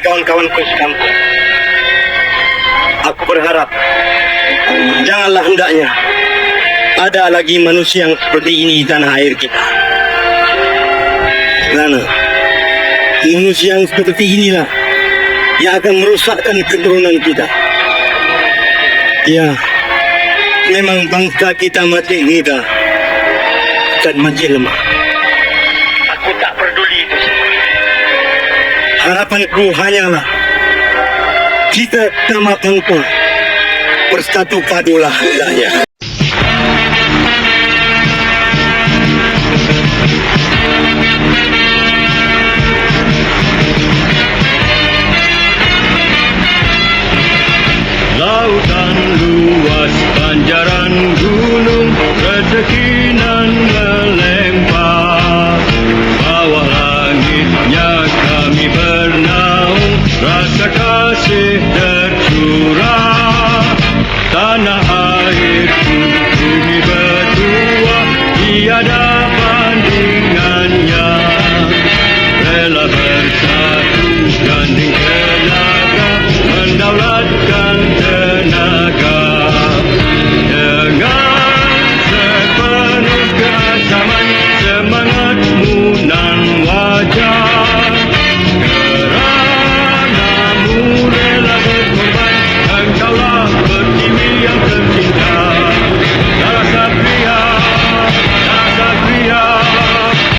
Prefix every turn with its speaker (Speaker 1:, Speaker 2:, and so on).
Speaker 1: kawan-kawanku sekampung. Aku berharap janganlah hendaknya ada lagi manusia yang seperti ini di tanah air kita. Karena manusia yang seperti inilah yang akan merusakkan keturunan kita. Ya, memang bangsa kita masih muda dan masih lemah. Aku tak peduli itu semua. Harapanku hanyalah kita sama bangsa bersatu padulah hendaknya.
Speaker 2: Lautan luas, banjaran gunung, rezeki